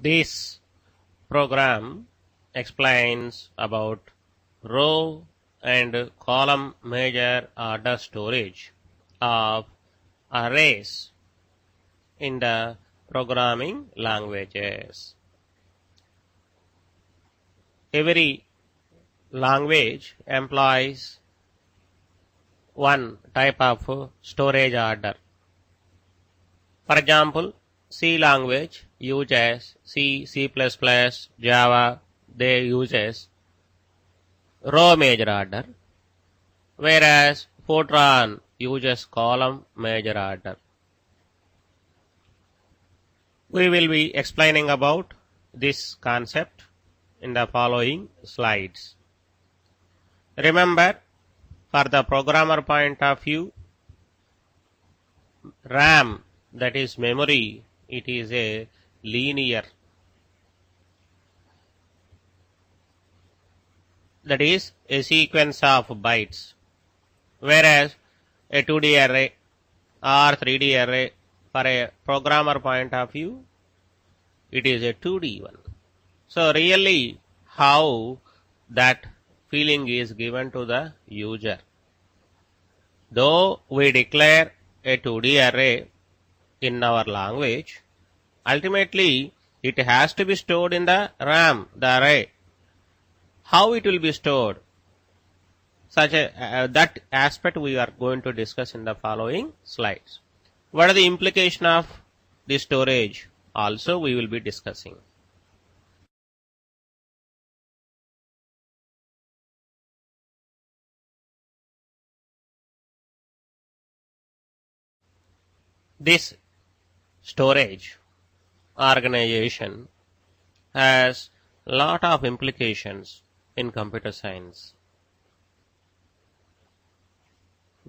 This program explains about row and column major order storage of arrays in the programming languages. Every language employs one type of storage order. For example, C language uses C, C++, Java, they uses row major order, whereas Fortran uses column major order. We will be explaining about this concept in the following slides. Remember, for the programmer point of view, RAM, that is memory, it is a linear, that is a sequence of bytes, whereas a 2D array or 3D array, for a programmer point of view, it is a 2D one. So really how that feeling is given to the user. Though we declare a 2D array in our language, ultimately it has to be stored in the RAM, the array. How it will be stored? That aspect we are going to discuss in the following slides. What are the implication of the storage? Also we will be discussing. This storage organization has lot of implications in computer science.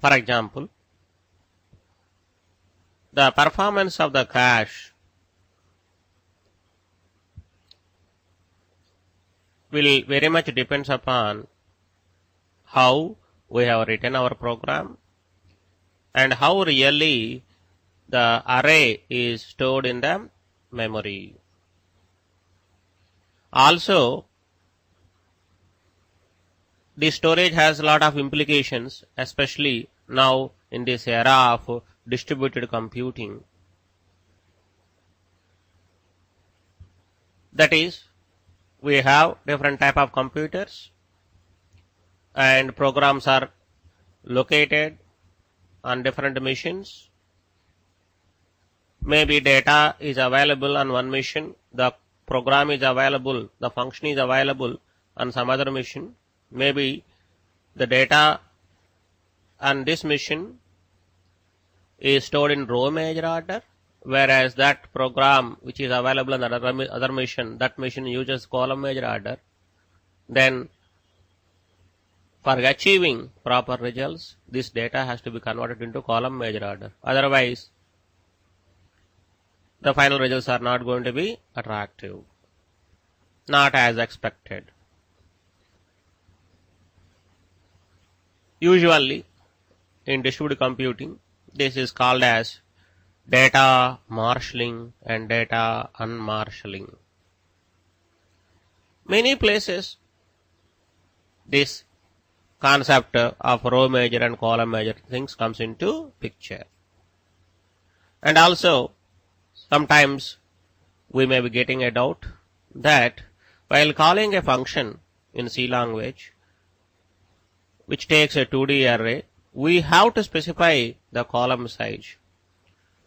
For example, the performance of the cache will very much depends upon how we have written our program and how really the array is stored in the memory. Also, the storage has a lot of implications, especially now in this era of distributed computing. That is, we have different type of computers and programs are located on different machines. Maybe data is available on one machine, the program is available, the function is available on some other machine. Maybe the data on this machine is stored in row major order, whereas that program which is available on the other machine, that machine uses column major order. Then for achieving proper results, this data has to be converted into column major order. Otherwise, the final results are not going to be attractive, not as expected. Usually, in distributed computing, this is called as data marshalling and data unmarshalling. Many places, this concept of row major and column major things comes into picture. And also, sometimes we may be getting a doubt that while calling a function in C language, which takes a 2D array, we have to specify the column size.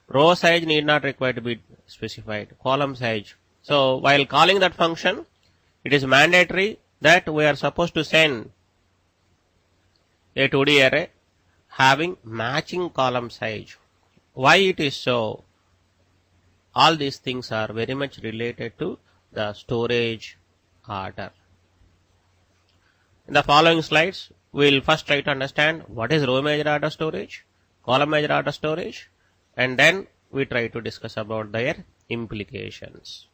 Row size need not require to be specified, column size. So while calling that function, it is mandatory that we are supposed to send a 2D array having matching column size. Why it is so? All these things are very much related to the storage order. In the following slides, we will first try to understand what is row major order storage, column major order storage, and then we try to discuss about their implications.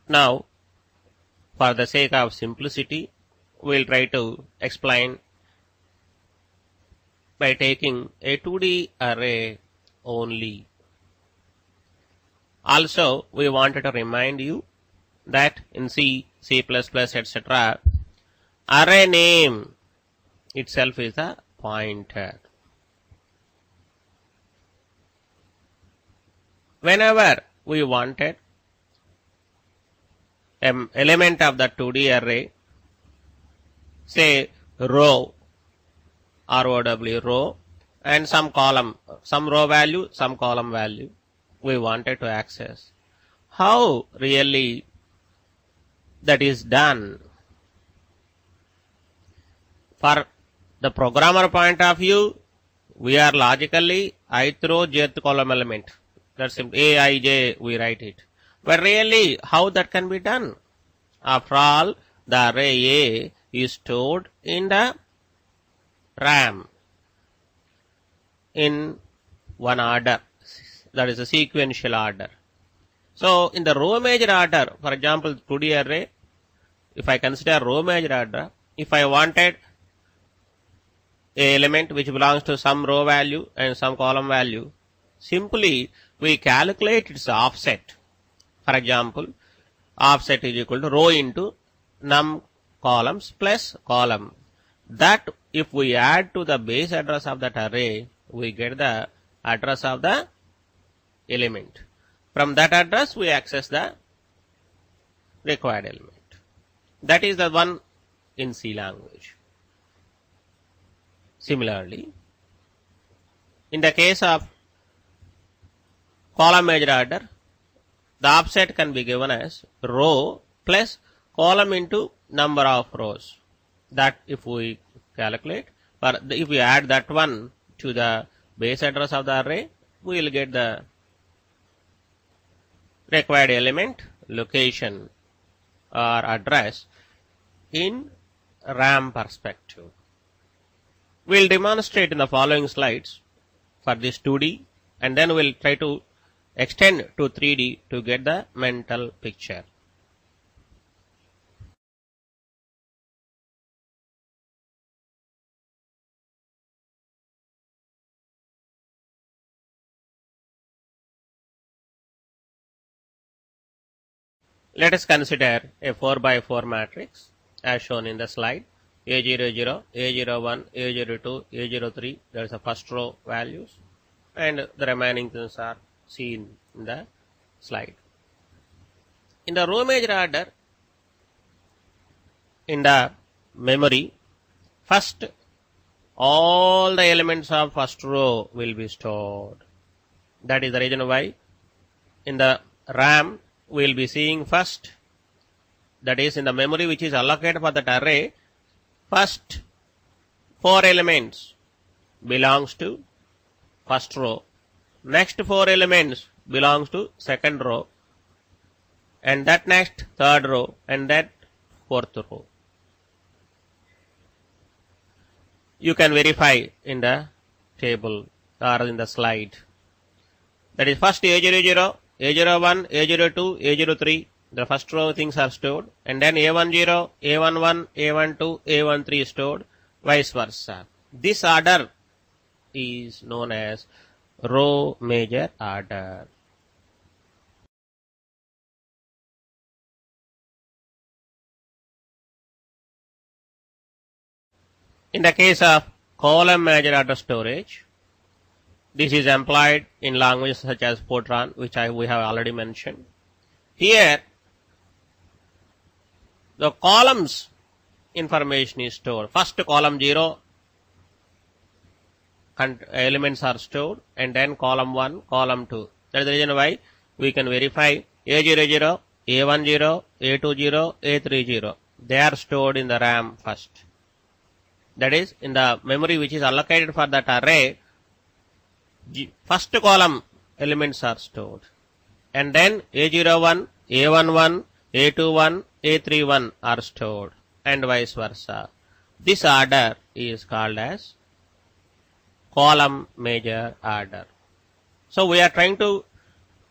Now, for the sake of simplicity, we'll try to explain by taking a 2D array only. Also, we wanted to remind you that in C, C++, etc., array name itself is a pointer. Whenever we wanted an element of the 2D array, say row, ROW, row, and some column, some row value, some column value, we wanted to access. How really that is done? For the programmer point of view, we are logically ith row, jth column element. That's A, I, J, we write it. But really, how that can be done? After all, the array A is stored in the RAM in one order. That is a sequential order. So, in the row major order, for example, 2D array, if I consider row major order, if I wanted a element which belongs to some row value and some column value, simply we calculate its offset. For example, offset is equal to row into num columns plus column. That if we add to the base address of that array, we get the address of the element. From that address, we access the required element. That is the one in C language. Similarly, in the case of column major order, the offset can be given as row plus column into number of rows. That if we calculate, but if we add that one to the base address of the array, we will get the required element, location or address in RAM perspective. We'll demonstrate in the following slides for this 2D, and then we'll try to extend to 3D to get the mental picture. Let us consider a 4x4 matrix as shown in the slide. A00, A01, A02, A03, there is a first row values, and the remaining things are seen in the slide. In the row major order, in the memory, first all the elements of first row will be stored. That is the reason why in the RAM we will be seeing first, that is in the memory which is allocated for that array, first 4 elements belongs to first row, next 4 elements belongs to second row, and that next third row, and that fourth row. You can verify in the table or in the slide. That is first A00, A01, A02, A03, the first row things are stored, and then A10, A11, A12, A13 stored, vice versa. This order is known as row major order. In the case of column major order storage, this is employed in languages such as Fortran, which we have already mentioned. Here, the columns information is stored. First column 0 elements are stored, and then column 1, column 2. That is the reason why we can verify A00, A10, A20, A30. They are stored in the RAM first. That is, in the memory which is allocated for that array, first column elements are stored, and then A01, A11, A21, A31 are stored, and vice versa. This order is called as column major order. So we are trying to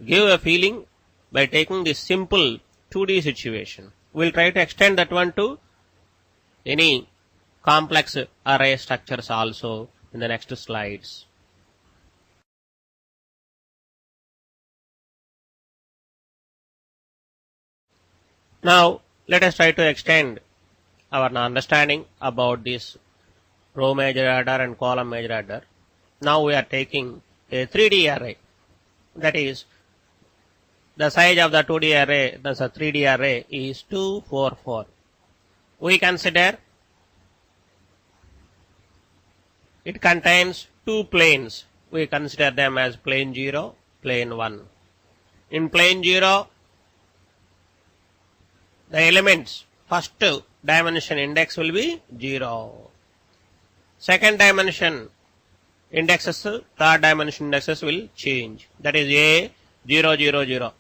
give a feeling by taking this simple 2D situation. We'll try to extend that one to any complex array structures also in the next slides. Now, let us try to extend our understanding about this row major adder and column major adder. Now we are taking a 3D array. That is, the size of the 2D array, the 3D array is 2, 4, 4. We consider it contains two planes. We consider them as plane 0, plane 1. In plane 0, the elements first dimension index will be 0. Second dimension indexes, third dimension indexes will change. That is A 0, 0, 0.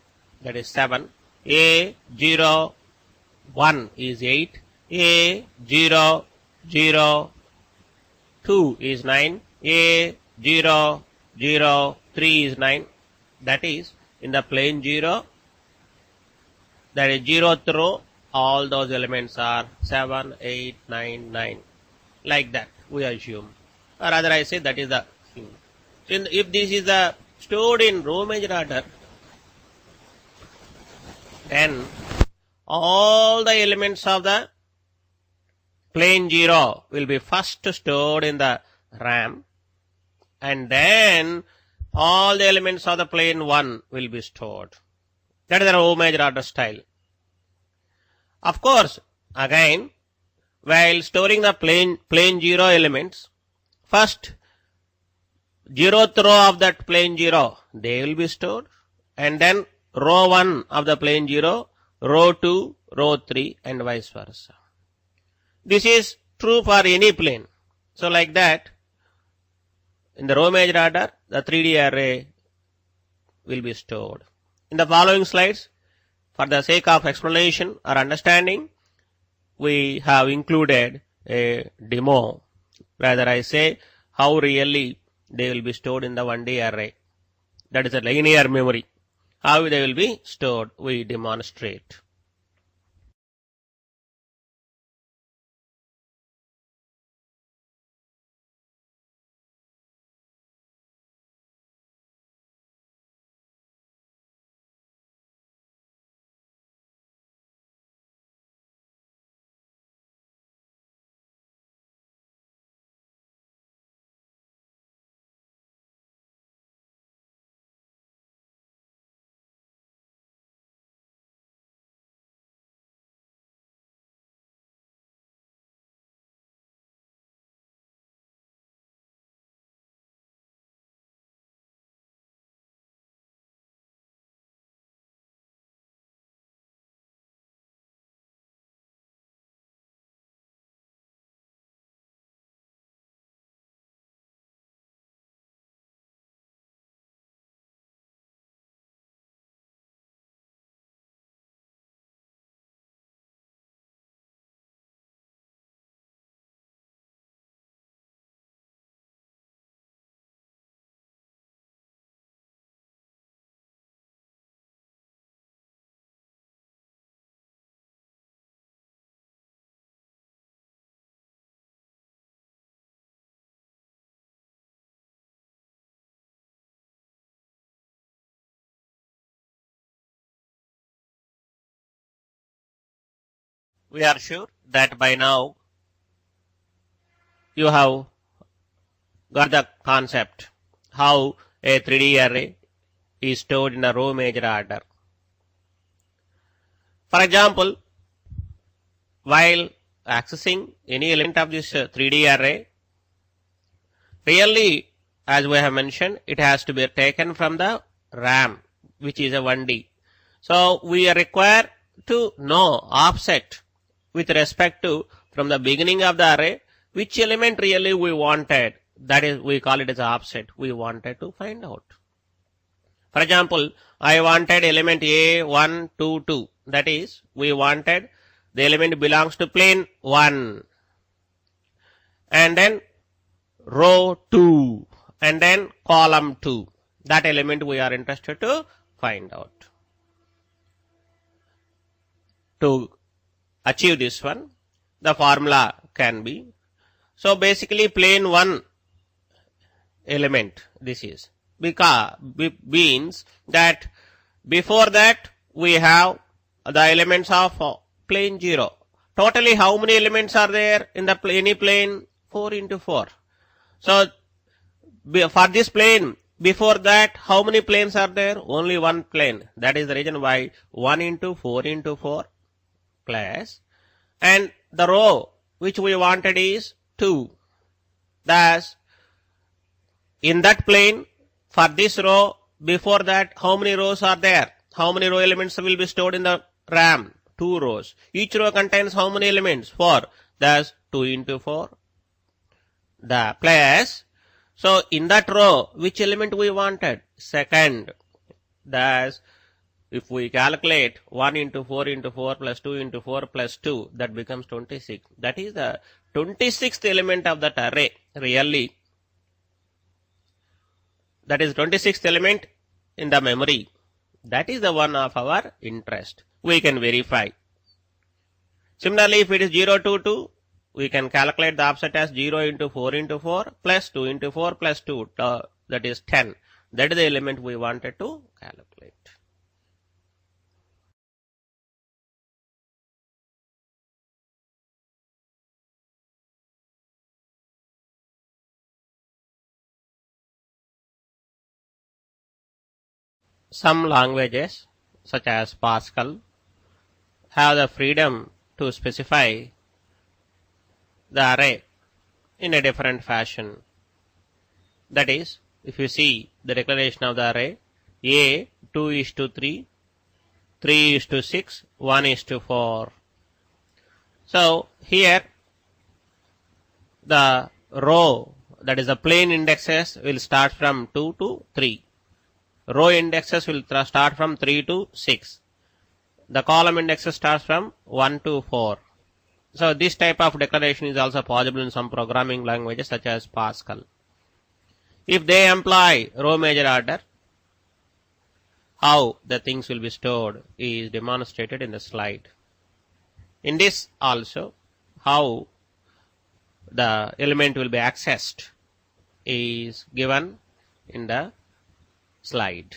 That is 7. A 0, 1 is 8. A 0, 0, 2 is 9. A 0, 0, 3 is 9. That is in the plane 0. That is 0th row. All those elements are 7, 8, 9, 9. Like that we assume. Or rather I say that is the thing. So if this is stored in row major order, then all the elements of the plane 0 will be first stored in the RAM, and then all the elements of the plane 1 will be stored. That is the row major order style. Of course, again, while storing the plane 0 elements, first 0th row of that plane 0, they will be stored, and then row 1 of the plane 0, row 2, row 3, and vice versa. This is true for any plane. So like that, in the row major order, the 3D array will be stored. In the following slides, for the sake of explanation or understanding, we have included a demo. Rather, I say how really they will be stored in the 1D array. That is a linear memory. How they will be stored, we demonstrate. We are sure that by now you have got the concept how a 3D array is stored in a row major order. For example, while accessing any element of this 3D array, really, as we have mentioned, it has to be taken from the RAM, which is a 1D. So we require to know offset with respect to from the beginning of the array, which element really we wanted. That is, we call it as offset. We wanted to find out. For example, I wanted element A, 1, 2, 2. That is, we wanted the element belongs to plane 1. And then row 2. And then column 2. That element we are interested to find out. to achieve this one, the formula can be, so basically plane 1 element this is, because means that before that we have the elements of plane 0. Totally how many elements are there in the any plane? 4 into 4. So for this plane, before that how many planes are there? Only one plane. That is the reason why 1 into 4 into 4 plus, and the row which we wanted is 2. Thus in that plane, for this row, before that how many rows are there? How many row elements will be stored in the RAM? 2 rows. Each row contains how many elements? 4. Thus 2 into 4. The plus, so in that row, which element we wanted? Second. Thus, if we calculate 1 into 4 into 4 plus 2 into 4 plus 2, that becomes 26. That is the 26th element of that array. Really, that is 26th element in the memory. That is the one of our interest. We can verify. Similarly, if it is 0, 2, 2, we can calculate the offset as 0 into 4 into 4 plus 2 into 4 plus 2. That is 10. That is the element we wanted to calculate. Some languages, such as Pascal, have the freedom to specify the array in a different fashion. That is, if you see the declaration of the array, A 2 is to 3, 3 is to 6, 1 is to 4. So here the row, that is the plane indexes, will start from 2 to 3. Row indexes will start from 3 to 6. The column indexes starts from 1 to 4. So this type of declaration is also possible in some programming languages such as Pascal. If they employ row major order, how the things will be stored is demonstrated in the slide. In this also, how the element will be accessed is given in the slide.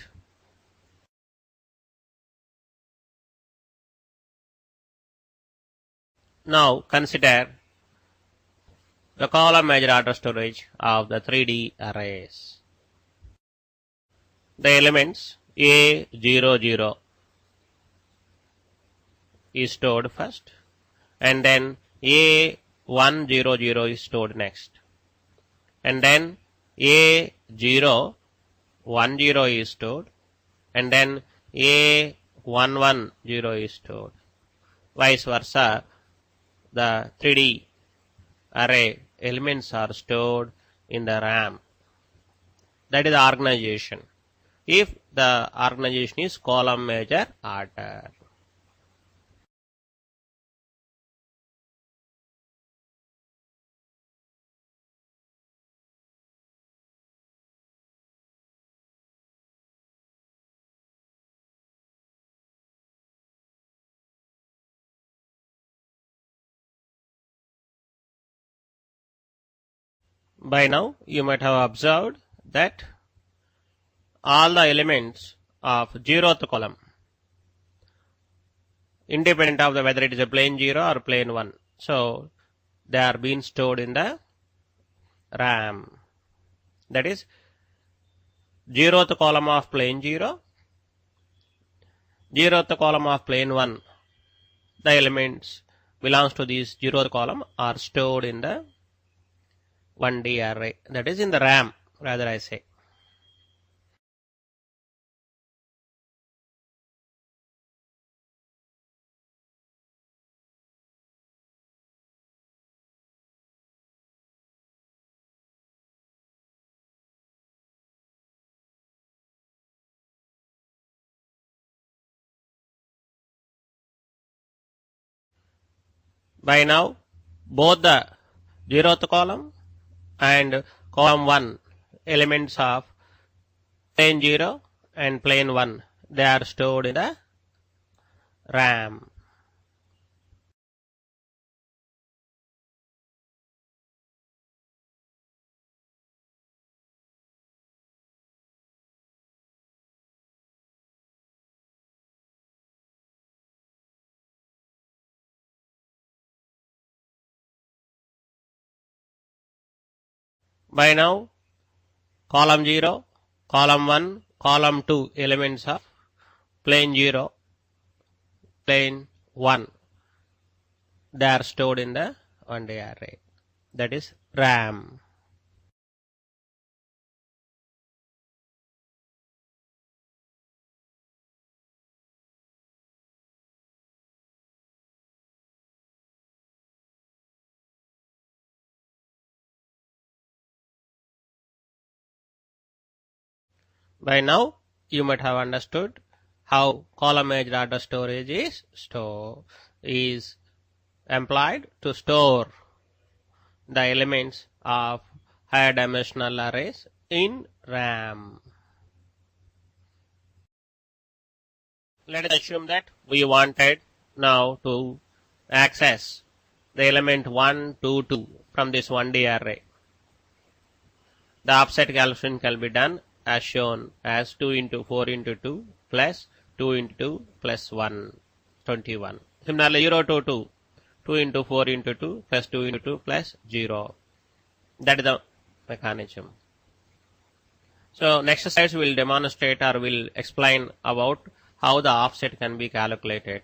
Now consider the column major order storage of the 3D arrays. The elements A00 is stored first, and then A100 is stored next, and then A010 is stored, and then A110 is stored. Vice versa, the 3D array elements are stored in the RAM. That is the organization. If the organization is column major order. By now, you might have observed that all the elements of 0th column, independent of whether it is a plane 0 or plane 1, so they are being stored in the RAM. That is 0th column of plane 0, 0th column of plane 1. The elements belongs to this 0th column are stored in the 1D array, that is in the RAM, rather I say. By now, both the 0th column and column 1 elements of plane 0 and plane 1, they are stored in the RAM. By now, column 0, column 1, column 2 elements of plane 0, plane 1. They are stored in the one-day array. That is RAM. By now, you might have understood how column-edge data storage is employed to store the elements of higher dimensional arrays in RAM. Let us assume that we wanted now to access the element 1, 2, 2 from this 1D array. The offset calculation can be done as shown as 2 into 4 into 2 plus 2 into 2 plus 1, 21. Similarly, 0 to 2, 2 into 4 into 2 plus 2 into 2 plus 0. That is the mechanism. So next slides will demonstrate or will explain about how the offset can be calculated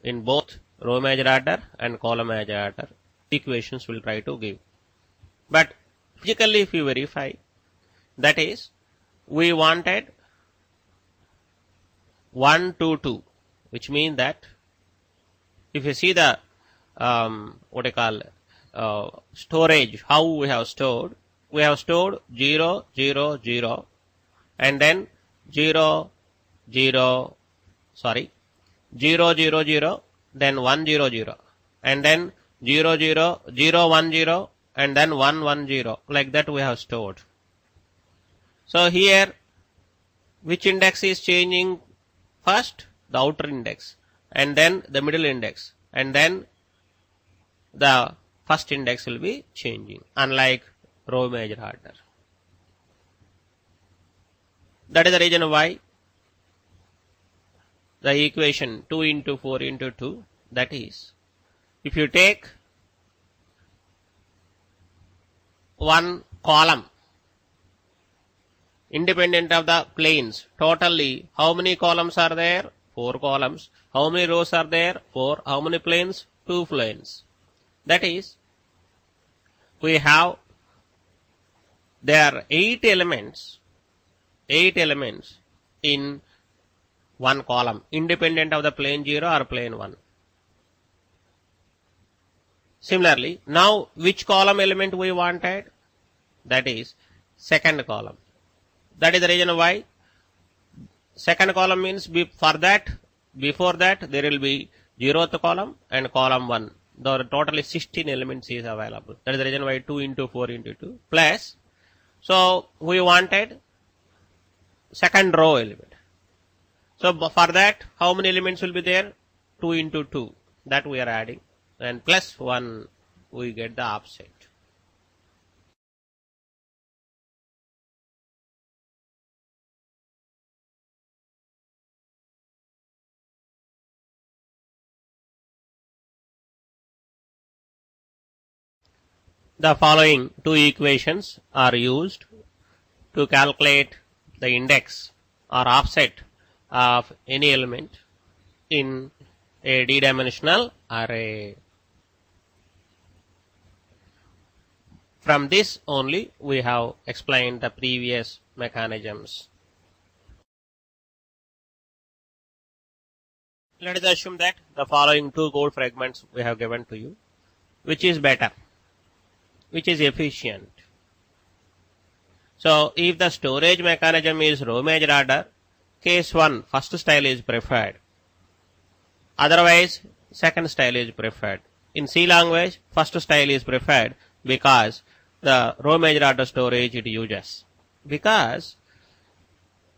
in both row major order and column major order. Equations will try to give. But physically if you verify, that is, we wanted 1 to 2, which means that if you see the storage, how we have stored 0, 0, 0, and then 0, 0, 0, 0, 0, then 1, 0, 0, and then 0, 0, 0, 1, 0, and then 1, 1, 0. Like that we have stored. So here, which index is changing first? The outer index, and then the middle index, and then the first index will be changing, unlike row major order. That is the reason why the equation 2 into 4 into 2, that is, if you take one column independent of the planes, totally how many columns are there? 4 columns. How many rows are there? 4. How many planes? 2 planes. That is, there are 8 elements in one column, independent of the plane 0 or plane 1. Similarly, now which column element we wanted? That is second column. That is the reason why second column means before that there will be 0th column and column 1. The totally 16 elements is available. That is the reason why 2 into 4 into 2 plus. So we wanted second row element. So for that, how many elements will be there? 2 into 2. That we are adding. And plus 1, we get the offset. The following two equations are used to calculate the index or offset of any element in a d-dimensional array. From this only we have explained the previous mechanisms. Let us assume that the following two code fragments we have given to you. Which is better? Which is efficient? So if the storage mechanism is row major order, case 1, first style is preferred. Otherwise, second style is preferred. In C language, first style is preferred because the row major order storage it uses. Because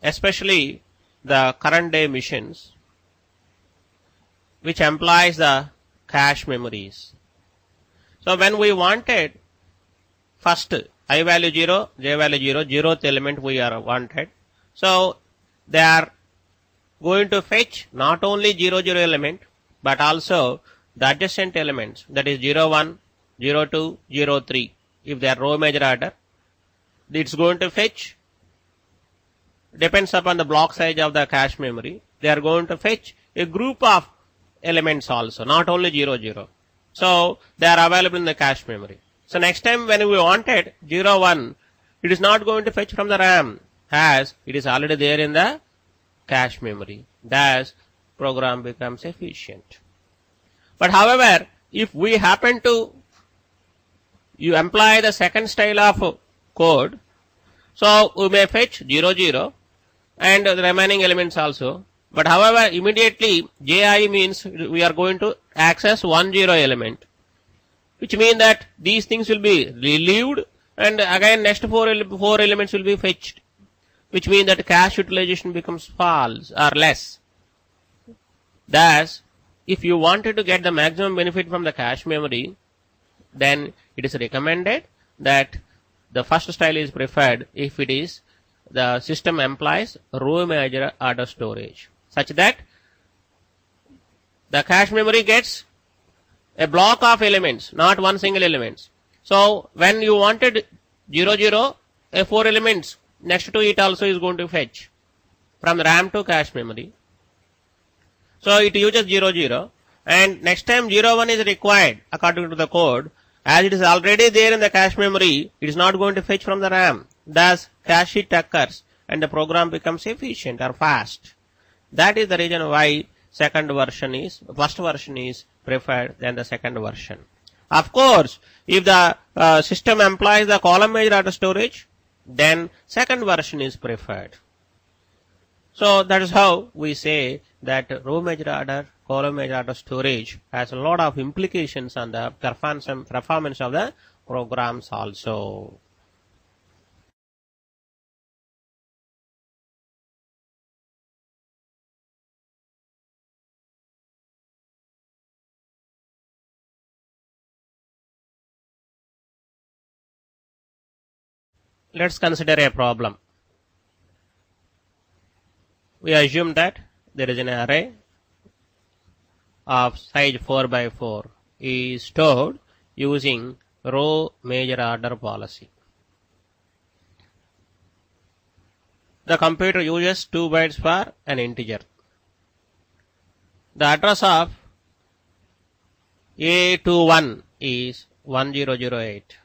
especially the current day machines, which employs the cache memories. So when we wanted first I value 0, j value 0, 0th element we are wanted. So they are going to fetch not only 0, 0 element, but also the adjacent elements, that is 0, 1, 0, 2, 0, 3. If they are row major order, it's going to fetch, depends upon the block size of the cache memory. They are going to fetch a group of elements also, not only 0, 0. So they are available in the cache memory. So next time when we wanted 0, 1, it is not going to fetch from the RAM, as it is already there in the cache memory. Thus, program becomes efficient. But however, if we happen to you employ the second style of code, so we may fetch 0, 0 and the remaining elements also. But however, immediately JI means we are going to access 1, 0 element, which means that these things will be relieved and again next four elements will be fetched, which means that cache utilization becomes false or less. Thus, if you wanted to get the maximum benefit from the cache memory, then it is recommended that the first style is preferred if it is the system employs row major order storage, such that the cache memory gets a block of elements, not one single element. So when you wanted 0, 0, a 4 elements next to it also is going to fetch from RAM to cache memory. So it uses 0, 0, and next time 0, 1 is required according to the code, as it is already there in the cache memory, it is not going to fetch from the RAM. Thus, cache hit occurs and the program becomes efficient or fast. That is the reason why first version is preferred than the second version. Of course, if the system employs the column major order storage, then second version is preferred. So that is how we say that row major order, column major order storage has a lot of implications on the performance of the programs also. Let's consider a problem. We assume that there is an array of size 4 by 4 is stored using row major order policy. The computer uses 2 bytes for an integer. The address of A21 is 1008.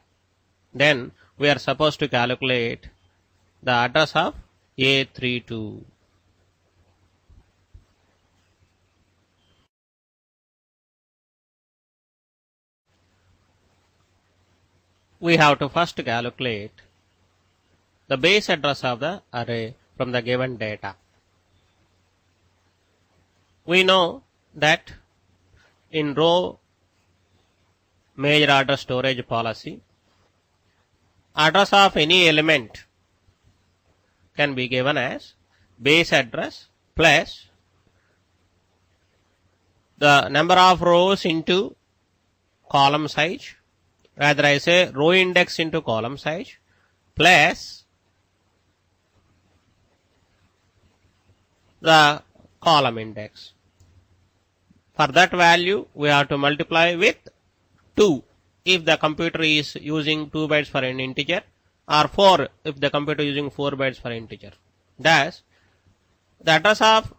Then we are supposed to calculate the address of A32. We have to first calculate the base address of the array from the given data. We know that in row major order storage policy, address of any element can be given as base address plus the number of rows into column size, rather I say row index into column size, plus the column index. For that value, we have to multiply with 2 if the computer is using 2 bytes for an integer, or 4 if the computer is using 4 bytes for an integer. Thus, the address of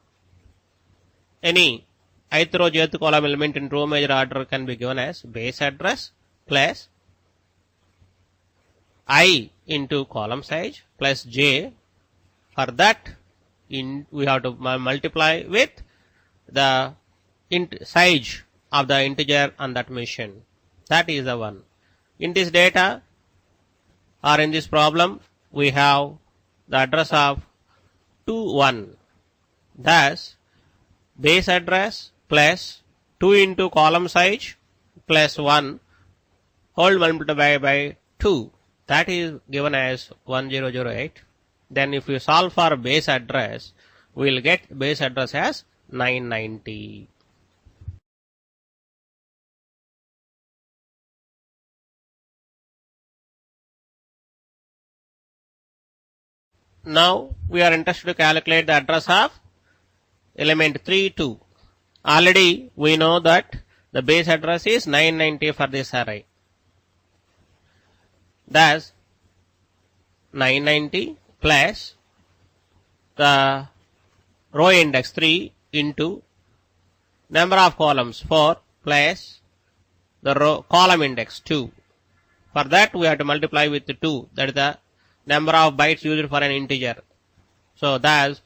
any ith row jth column element in row major order can be given as base address plus I into column size plus j. For that, we have to multiply with the size of the integer on that machine. That is the one. In this data or in this problem, we have the address of 2, 1. Thus, base address plus 2 into column size plus 1 whole multiplied by 2. That is given as 1008. Then if we solve for base address, we will get base address as 990. Now we are interested to calculate the address of element 3, 2. Already we know that the base address is 990 for this array. Thus, 990 plus the row index 3 into number of columns 4 plus the row column index 2. For that we have to multiply with 2, that is the number of bytes used for an integer. So thus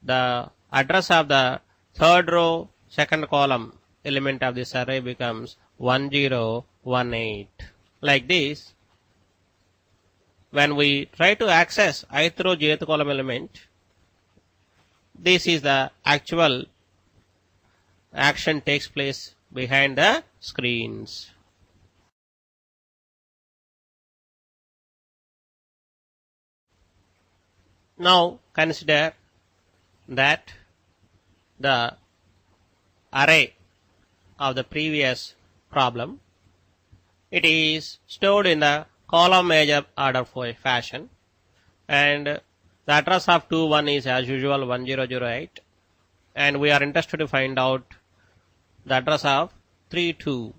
the address of the third row second column element of this array becomes 1018. Like this, when we try to access ith row jth column element, this is the actual action takes place behind the screens. Now consider that the array of the previous problem, it is stored in the column major order fashion, and the address of 21 is as usual 1008, and we are interested to find out the address of 32.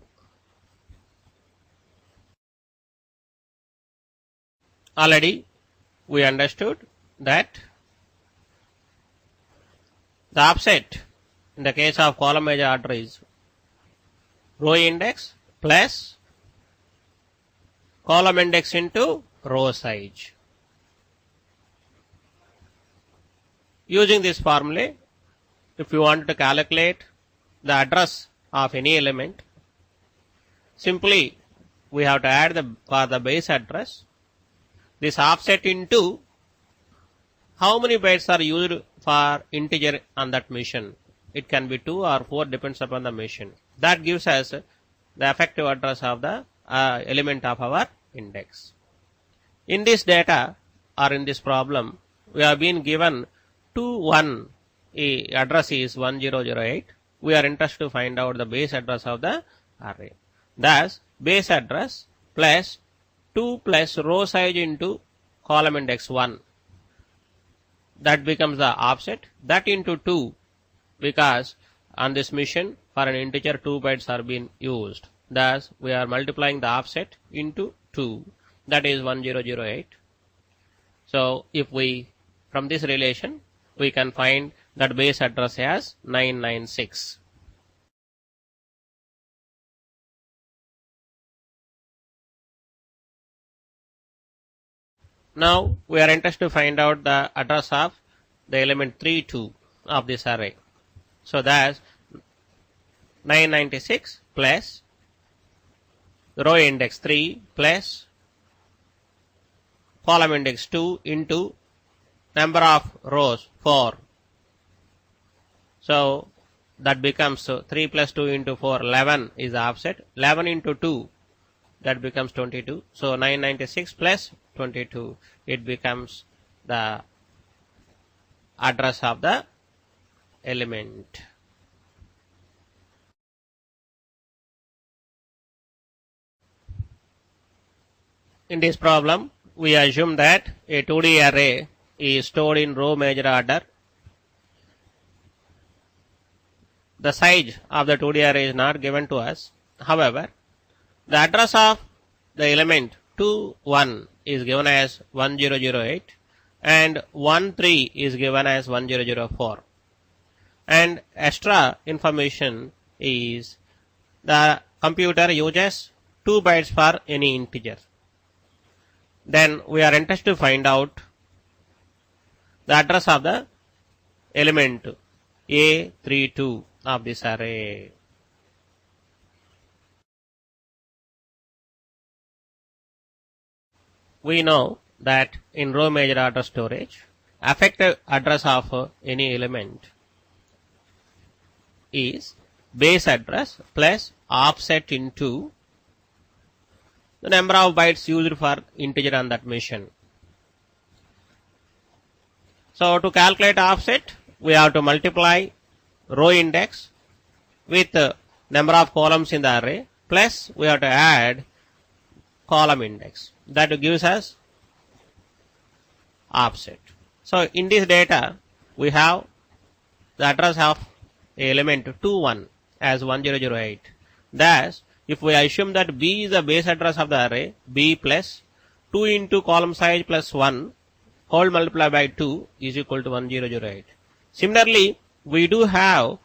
Already we understood that the offset in the case of column major order is row index plus column index into row size. Using this formula, if you want to calculate the address of any element, simply we have to add for the base address this offset into how many bytes are used for integer on that mission. It can be 2 or 4, depends upon the mission. That gives us the effective address of the element of our index. In this data or in this problem, we have been given 21 address is 1008. We are interested to find out the base address of the array. Thus, base address plus 2 plus row size into column index 1. That becomes the offset. That into 2, because on this mission for an integer 2 bytes are being used. Thus, we are multiplying the offset into 2. That is 1008. So, if we, from this relation, we can find that base address as 996. Now, we are interested to find out the address of the element 32 of this array. So, that's 996 plus row index 3 plus column index 2 into number of rows 4. So, that becomes 3 plus 2 into 4, 11 is the offset. 11 into 2, that becomes 22. So, 996 plus 22, it becomes the address of the element. In this problem, we assume that a 2D array is stored in row major order. The size of the 2D array is not given to us. However, the address of the element 2, 1 is given as 1008 and 1, 3 is given as 1004. And extra information is the computer uses 2 bytes for any integer. Then we are interested to find out the address of the element A32 of this array. We know that in row major order storage, effective address of any element is base address plus offset into the number of bytes used for integer on that mission. So, to calculate offset, we have to multiply row index with number of columns in the array, plus we have to add column index. That gives us offset. So, in this data, we have the address of element 21 as 1008. Thus, if we assume that B is the base address of the array, B plus 2 into column size plus 1 whole multiplied by 2 is equal to 1008. Similarly, we do have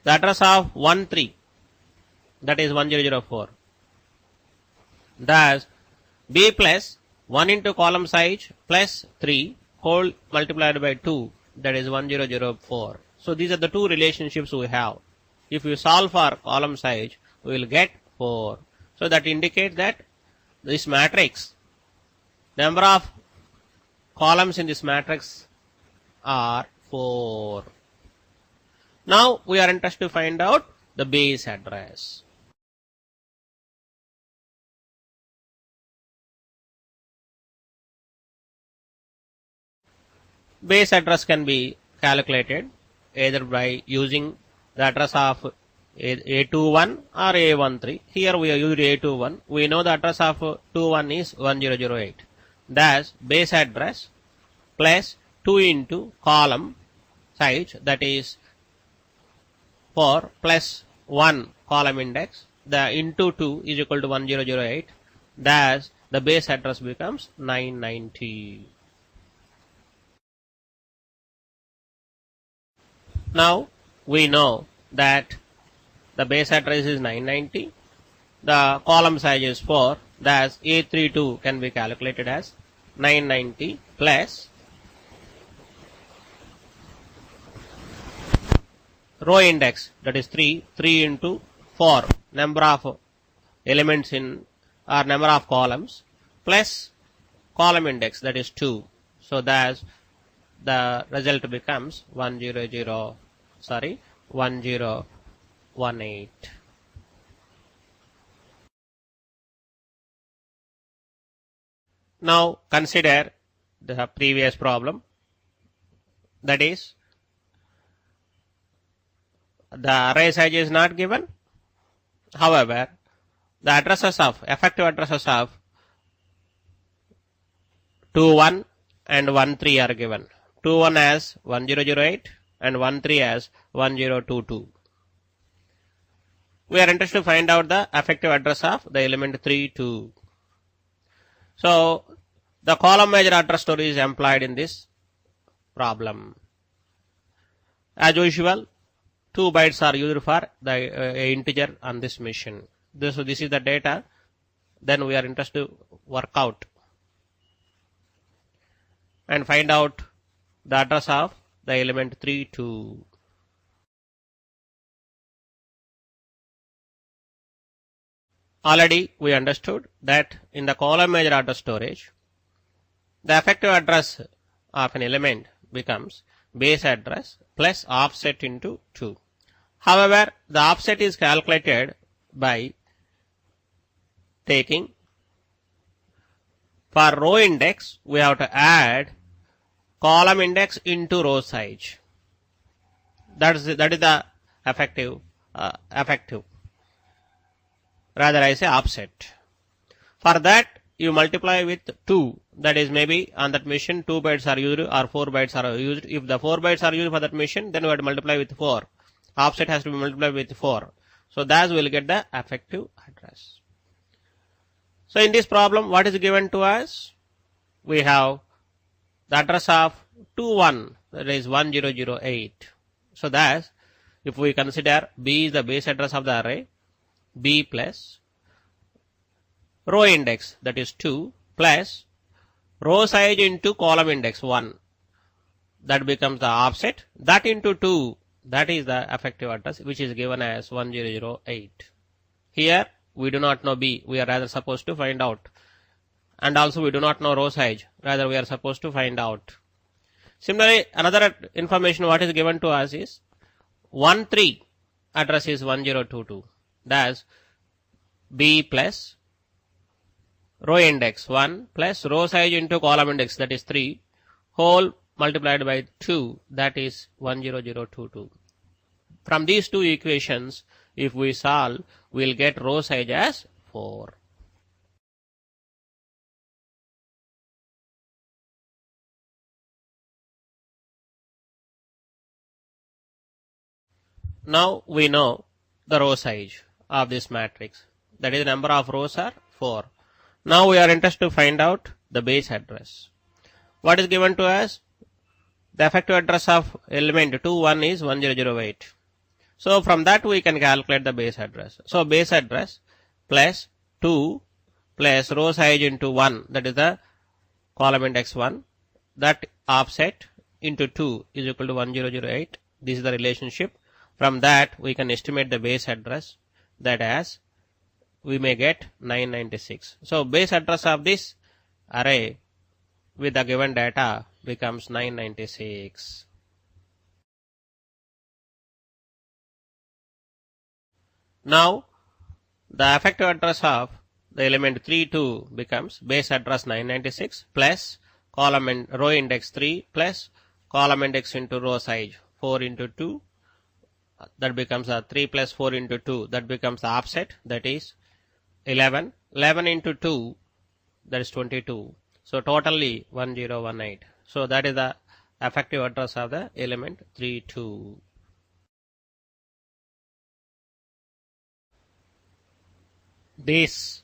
the address of 13, that is 1004. Thus, B plus 1 into column size plus 3 whole multiplied by 2, that is 1004. So these are the two relationships we have. If we solve for column size, we will get 4. So that indicates that this matrix, number of columns in this matrix are 4. Now we are interested to find out the base address. Base address can be calculated either by using the address of A21 or A13. Here we are using A21. We know the address of 21 is 1008. Thus, base address plus 2 into column size, that is 4 plus 1 column index, the into 2 is equal to 1008. Thus, the base address becomes 990. Now, we know that the base address is 990. The column size is 4. Thus, A32 can be calculated as 990 plus row index, that is 3 into 4, number of elements in or number of columns, plus column index, that is 2. So thus the result becomes 1018. Now consider the previous problem, that is the array size is not given. However, the addresses of effective addresses of 21 and 13 are given. 21 as 1008 and 13 as 1022. We are interested to find out the effective address of the element 32. So the column major address story is employed in this problem. As usual, 2 bytes are used for the integer on this machine. So this is the data. Then we are interested to work out and find out the address of the element 32. Already we understood that in the column major address storage, the effective address of an element becomes base address plus offset into 2. However, the offset is calculated by taking, for row index, we have to add column index into row size. That is the effective. Rather, I say offset. For that, you multiply with 2. That is, maybe on that machine 2 bytes are used or 4 bytes are used. If the 4 bytes are used for that machine, then we have to multiply with 4. Offset has to be multiplied with 4. So thus we will get the effective address. So in this problem, what is given to us? We have the address of 21, that is 1008. So thus, if we consider B is the base address of the array, B plus row index, that is 2, plus row size into column index 1, that becomes the offset, that into 2, that is the effective address, which is given as 1008. Here we do not know B, we are rather supposed to find out. And also we do not know row size, rather we are supposed to find out. Similarly, another information what is given to us is 13 address is 1022. Thus, B plus row index 1 plus row size into column index, that is 3, whole multiplied by 2, that is 10022. From these two equations, if we solve, we will get row size as 4. Now we know the row size of this matrix. That is, the number of rows are 4. Now we are interested to find out the base address. What is given to us? The effective address of element 2, 1 is 1008. So from that we can calculate the base address. So base address plus 2 plus row size into 1, that is the column index 1, that offset into 2 is equal to 1008. This is the relationship. From that we can estimate the base address, that as we may get 996. So base address of this array with the given data becomes 996. Now the effective address of the element 3, 2 becomes base address 996 plus column and row index 3 plus column index into row size 4 into 2, that becomes a 3 plus 4 into 2, that becomes the offset, that is 11. 11 into 2, that is 22. So totally 1018. So that is the effective address of the element 3, 2. This